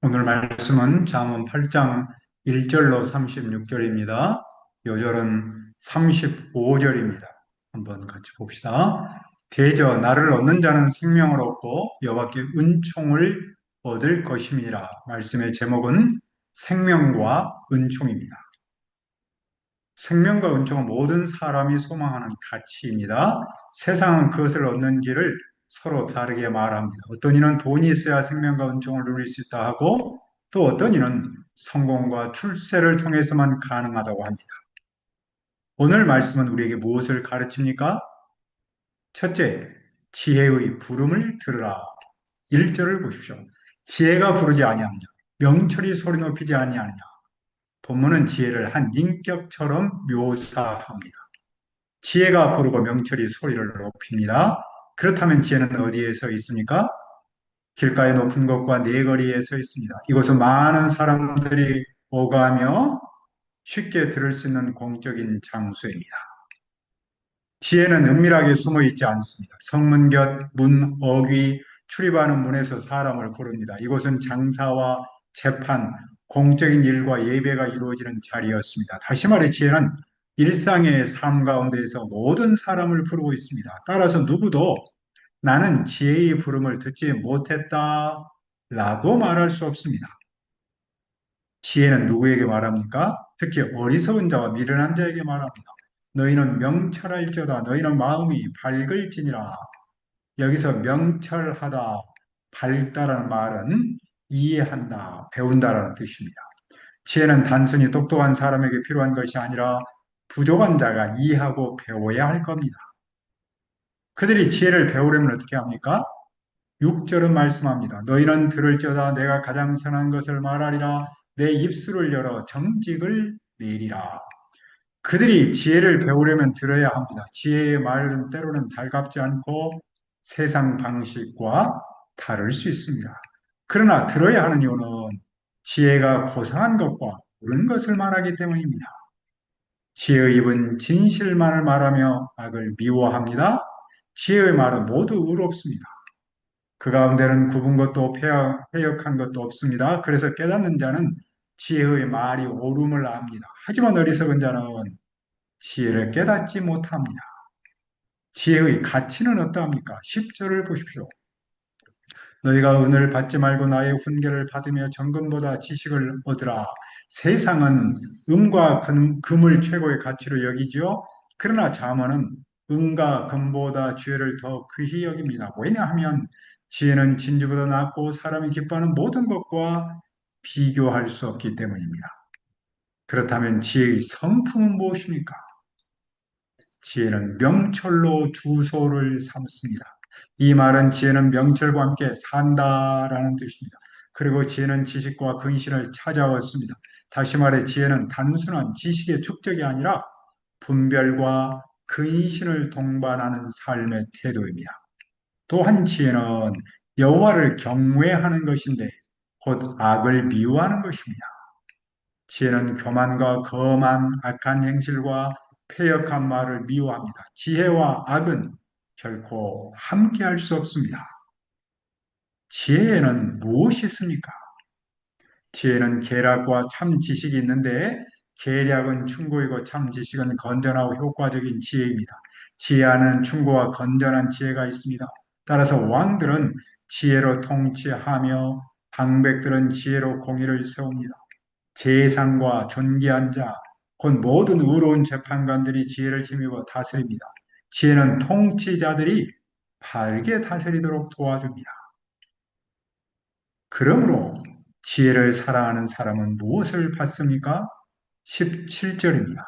오늘 말씀은 잠언 8장 1절로 36절입니다. 요절은 35절입니다. 한번 같이 봅시다. 대저 나를 얻는 자는 생명을 얻고 여호와께 은총을 얻을 것임이라. 말씀의 제목은 생명과 은총입니다. 생명과 은총은 모든 사람이 소망하는 가치입니다. 세상은 그것을 얻는 길을 서로 다르게 말합니다. 어떤 이는 돈이 있어야 생명과 은총을 누릴 수 있다 하고 또 어떤 이는 성공과 출세를 통해서만 가능하다고 합니다. 오늘 말씀은 우리에게 무엇을 가르칩니까? 첫째, 지혜의 부름을 들으라. 1절을 보십시오. 지혜가 부르지 아니하느냐? 명철이 소리 높이지 아니하느냐? 본문은 지혜를 한 인격처럼 묘사합니다. 지혜가 부르고 명철이 소리를 높입니다. 그렇다면 지혜는 어디에서 있습니까? 길가의 높은 곳과 네거리에 서 있습니다. 이곳은 많은 사람들이 오가며 쉽게 들을 수 있는 공적인 장소입니다. 지혜는 은밀하게 숨어 있지 않습니다. 성문 곁 문, 어귀, 출입하는 문에서 사람을 부릅니다. 이곳은 장사와 재판, 공적인 일과 예배가 이루어지는 자리였습니다. 다시 말해 지혜는 일상의 삶 가운데에서 모든 사람을 부르고 있습니다. 따라서 누구도 나는 지혜의 부름을 듣지 못했다 라고 말할 수 없습니다. 지혜는 누구에게 말합니까? 특히 어리석은 자와 미련한 자에게 말합니다. 너희는 명철할지어다. 너희는 마음이 밝을지니라. 여기서 명철하다, 밝다라는 말은 이해한다, 배운다라는 뜻입니다. 지혜는 단순히 똑똑한 사람에게 필요한 것이 아니라 부족한 자가 이해하고 배워야 할 겁니다. 그들이 지혜를 배우려면 어떻게 합니까? 6절은 말씀합니다. 너희는 들을지어다 내가 가장 선한 것을 말하리라 내 입술을 열어 정직을 내리라. 그들이 지혜를 배우려면 들어야 합니다. 지혜의 말은 때로는 달갑지 않고 세상 방식과 다를 수 있습니다. 그러나 들어야 하는 이유는 지혜가 고상한 것과 옳은 것을 말하기 때문입니다. 지혜의 입은 진실만을 말하며 악을 미워합니다. 지혜의 말은 모두 의롭습니다. 그 가운데는 굽은 것도 패역한 것도 없습니다. 그래서 깨닫는 자는 지혜의 말이 옳음을 압니다. 하지만 어리석은 자는 지혜를 깨닫지 못합니다. 지혜의 가치는 어떠합니까? 10절을 보십시오. 너희가 은을 받지 말고 나의 훈계를 받으며 정금보다 지식을 얻으라. 세상은 은과 금을 최고의 가치로 여기지요. 그러나 잠언은 은과 금보다 지혜를 더 귀히 여깁니다. 왜냐하면 지혜는 진주보다 낫고 사람이 기뻐하는 모든 것과 비교할 수 없기 때문입니다. 그렇다면 지혜의 성품은 무엇입니까? 지혜는 명철로 주소를 삼습니다. 이 말은 지혜는 명철과 함께 산다라는 뜻입니다. 그리고 지혜는 지식과 근신을 찾아왔습니다. 다시 말해 지혜는 단순한 지식의 축적이 아니라 분별과 근신을 동반하는 삶의 태도입니다. 또한 지혜는 여호와를 경외하는 것인데 곧 악을 미워하는 것입니다. 지혜는 교만과 거만 악한 행실과 패역한 말을 미워합니다. 지혜와 악은 결코 함께할 수 없습니다. 지혜에는 무엇이 있습니까? 지혜는 계략과 참 지식이 있는데 계략은 충고이고 참 지식은 건전하고 효과적인 지혜입니다. 지혜는 충고와 건전한 지혜가 있습니다. 따라서 왕들은 지혜로 통치하며 방백들은 지혜로 공의를 세웁니다. 재상과 존귀한 자, 곧 모든 의로운 재판관들이 지혜를 힘입어 다스립니다. 지혜는 통치자들이 바르게 다스리도록 도와줍니다. 그러므로 지혜를 사랑하는 사람은 무엇을 받습니까? 17절입니다.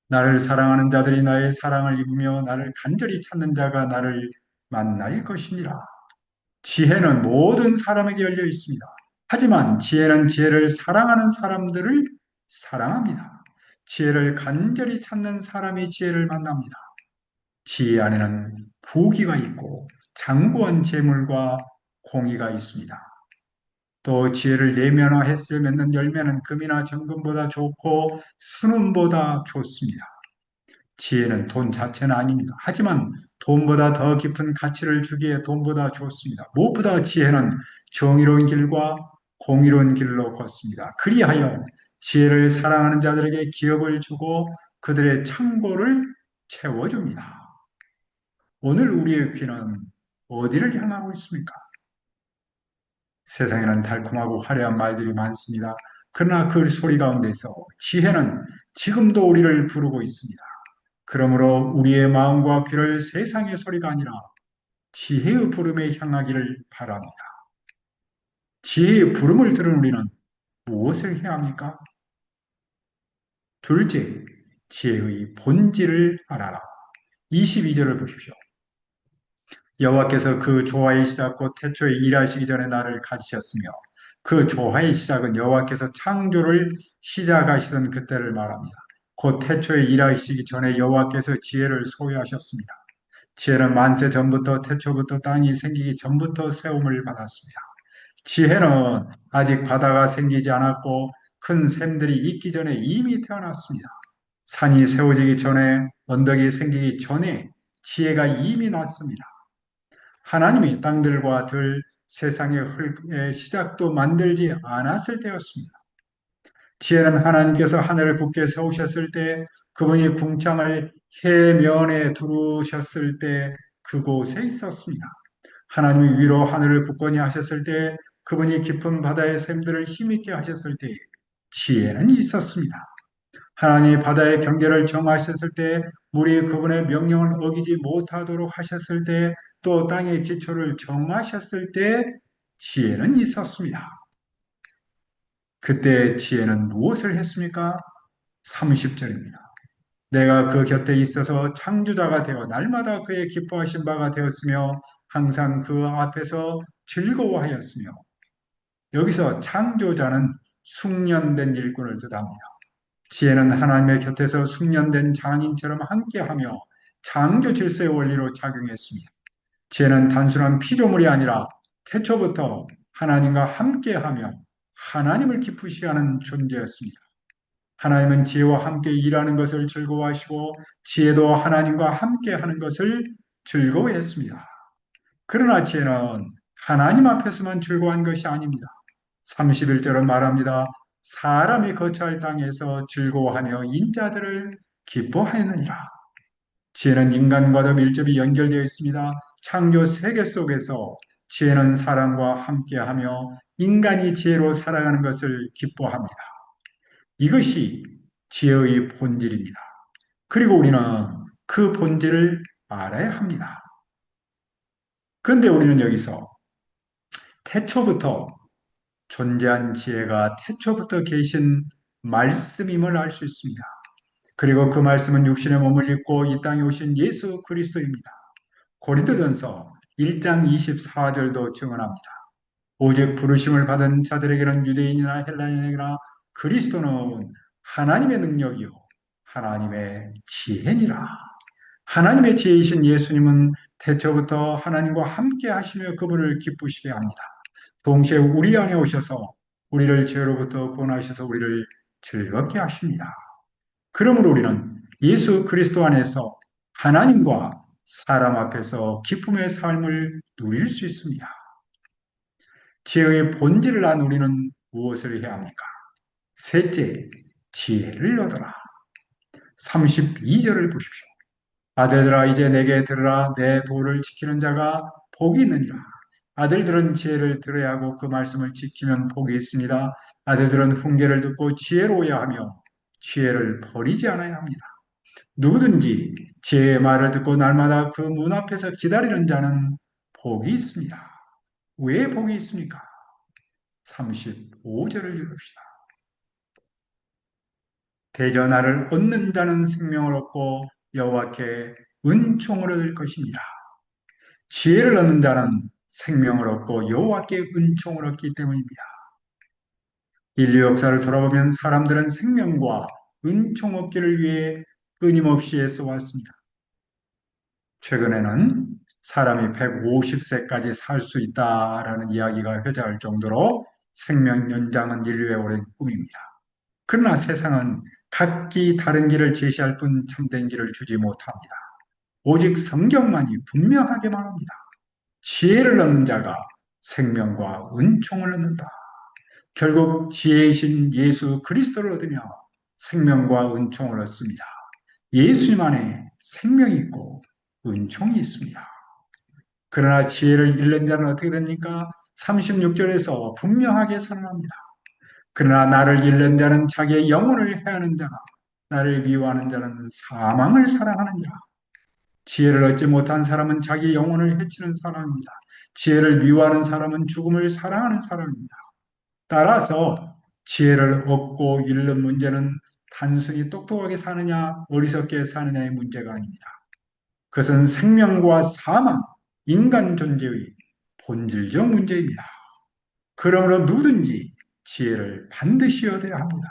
나를 사랑하는 자들이 나의 사랑을 입으며 나를 간절히 찾는 자가 나를 만날 것이니라. 지혜는 모든 사람에게 열려 있습니다. 하지만 지혜는 지혜를 사랑하는 사람들을 사랑합니다. 지혜를 간절히 찾는 사람이 지혜를 만납니다. 지혜 안에는 부귀가 있고 장구한 재물과 공의가 있습니다. 또 지혜를 내면화했을 맺는 열매는 금이나 정금보다 좋고 순음보다 좋습니다. 지혜는 돈 자체는 아닙니다. 하지만 돈보다 더 깊은 가치를 주기에 돈보다 좋습니다. 무엇보다 지혜는 정의로운 길과 공의로운 길로 걷습니다. 그리하여 지혜를 사랑하는 자들에게 기업을 주고 그들의 창고를 채워줍니다. 오늘 우리의 귀는 어디를 향하고 있습니까? 세상에는 달콤하고 화려한 말들이 많습니다. 그러나 그 소리 가운데서 지혜는 지금도 우리를 부르고 있습니다. 그러므로 우리의 마음과 귀를 세상의 소리가 아니라 지혜의 부름에 향하기를 바랍니다. 지혜의 부름을 들은 우리는 무엇을 해야 합니까? 둘째, 지혜의 본질을 알아라. 22절을 보십시오. 여호와께서 그 조화의 시작 곧 태초에 일하시기 전에 나를 가지셨으며 그 조화의 시작은 여호와께서 창조를 시작하시던 그때를 말합니다. 곧 태초에 일하시기 전에 여호와께서 지혜를 소유하셨습니다. 지혜는 만세 전부터 태초부터 땅이 생기기 전부터 세움을 받았습니다. 지혜는 아직 바다가 생기지 않았고 큰 샘들이 있기 전에 이미 태어났습니다. 산이 세워지기 전에 언덕이 생기기 전에 지혜가 이미 났습니다. 하나님이 땅들과 들 세상의 흙의 시작도 만들지 않았을 때였습니다. 지혜는 하나님께서 하늘을 굳게 세우셨을 때 그분이 궁창을 해면에 두르셨을 때 그곳에 있었습니다. 하나님이 위로 하늘을 굳건히 하셨을 때 그분이 깊은 바다의 샘들을 힘있게 하셨을 때 지혜는 있었습니다. 하나님이 바다의 경계를 정하셨을 때 물이 그분의 명령을 어기지 못하도록 하셨을 때 또 땅의 기초를 정하셨을 때 지혜는 있었습니다. 그때 지혜는 무엇을 했습니까? 30절입니다. 내가 그 곁에 있어서 창조자가 되어 날마다 그의 기뻐하신 바가 되었으며 항상 그 앞에서 즐거워하였으며 여기서 창조자는 숙련된 일꾼을 뜻합니다. 지혜는 하나님의 곁에서 숙련된 장인처럼 함께하며 창조 질서의 원리로 작용했습니다. 지혜는 단순한 피조물이 아니라 태초부터 하나님과 함께하며 하나님을 기쁘시게 하는 존재였습니다. 하나님은 지혜와 함께 일하는 것을 즐거워하시고 지혜도 하나님과 함께하는 것을 즐거워했습니다. 그러나 지혜는 하나님 앞에서만 즐거워한 것이 아닙니다. 31절은 말합니다. 사람이 거처할 땅에서 즐거워하며 인자들을 기뻐하였느니라. 지혜는 인간과도 밀접히 연결되어 있습니다. 창조 세계 속에서 지혜는 사람과 함께하며 인간이 지혜로 살아가는 것을 기뻐합니다. 이것이 지혜의 본질입니다. 그리고 우리는 그 본질을 알아야 합니다. 그런데 우리는 여기서 태초부터 존재한 지혜가 태초부터 계신 말씀임을 알 수 있습니다. 그리고 그 말씀은 육신의 몸을 입고 이 땅에 오신 예수 그리스도입니다. 고린도전서 1장 24절도 증언합니다. 오직 부르심을 받은 자들에게는 유대인이나 헬라인에게나 그리스도는 하나님의 능력이요 하나님의 지혜니라. 하나님의 지혜이신 예수님은 태초부터 하나님과 함께 하시며 그분을 기쁘시게 합니다. 동시에 우리 안에 오셔서 우리를 죄로부터 구원하셔서 우리를 즐겁게 하십니다. 그러므로 우리는 예수 그리스도 안에서 하나님과 사람 앞에서 기쁨의 삶을 누릴 수 있습니다. 지혜의 본질을 안 우리는 무엇을 해야 합니까? 셋째, 지혜를 얻어라. 32절을 보십시오. 아들들아 이제 내게 들으라. 내 도를 지키는 자가 복이 있느니라. 아들들은 지혜를 들어야 하고 그 말씀을 지키면 복이 있습니다. 아들들은 훈계를 듣고 지혜로워야 하며 지혜를 버리지 않아야 합니다. 누구든지 지혜의 말을 듣고 날마다 그 문 앞에서 기다리는 자는 복이 있습니다. 왜 복이 있습니까? 35절을 읽읍시다. 대전하를 얻는 자는 생명을 얻고 여호와께 은총을 얻을 것입니다. 지혜를 얻는 자는 생명을 얻고 여호와께 은총을 얻기 때문입니다. 인류 역사를 돌아보면 사람들은 생명과 은총 얻기를 위해 끊임없이 애써왔습니다. 최근에는 사람이 150세까지 살 수 있다라는 이야기가 회자할 정도로 생명 연장은 인류의 오랜 꿈입니다. 그러나 세상은 각기 다른 길을 제시할 뿐 참된 길을 주지 못합니다. 오직 성경만이 분명하게 말합니다. 지혜를 얻는 자가 생명과 은총을 얻는다. 결국 지혜이신 예수 그리스도를 얻으며 생명과 은총을 얻습니다. 예수님 안에 생명이 있고 은총이 있습니다. 그러나 지혜를 잃는 자는 어떻게 됩니까? 36절에서 분명하게 선언합니다. 그러나 나를 잃는 자는 자기의 영혼을 해하는 자가, 나를 미워하는 자는 사망을 사랑하는 자. 지혜를 얻지 못한 사람은 자기 영혼을 해치는 사람입니다. 지혜를 미워하는 사람은 죽음을 사랑하는 사람입니다. 따라서 지혜를 얻고 잃는 문제는 단순히 똑똑하게 사느냐, 어리석게 사느냐의 문제가 아닙니다. 그것은 생명과 사망, 인간 존재의 본질적 문제입니다. 그러므로 누구든지 지혜를 반드시 얻어야 합니다.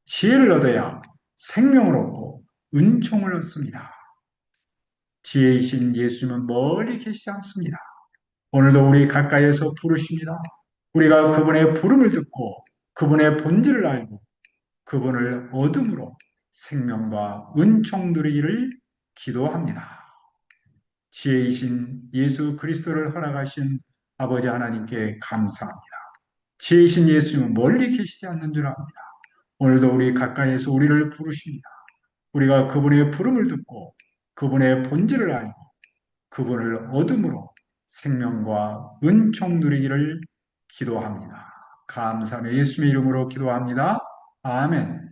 지혜를 얻어야 생명을 얻고 은총을 얻습니다. 지혜이신 예수님은 멀리 계시지 않습니다. 오늘도 우리 가까이에서 부르십니다. 우리가 그분의 부름을 듣고 그분의 본질을 알고 그분을 얻음으로 생명과 은총 누리기를 기도합니다. 지혜이신 예수 그리스도를 허락하신 아버지 하나님께 감사합니다. 지혜이신 예수님은 멀리 계시지 않는 줄 압니다. 오늘도 우리 가까이에서 우리를 부르십니다. 우리가 그분의 부름을 듣고 그분의 본질을 알고 그분을 얻음으로 생명과 은총 누리기를 기도합니다. 감사하며 예수님의 이름으로 기도합니다. 아멘.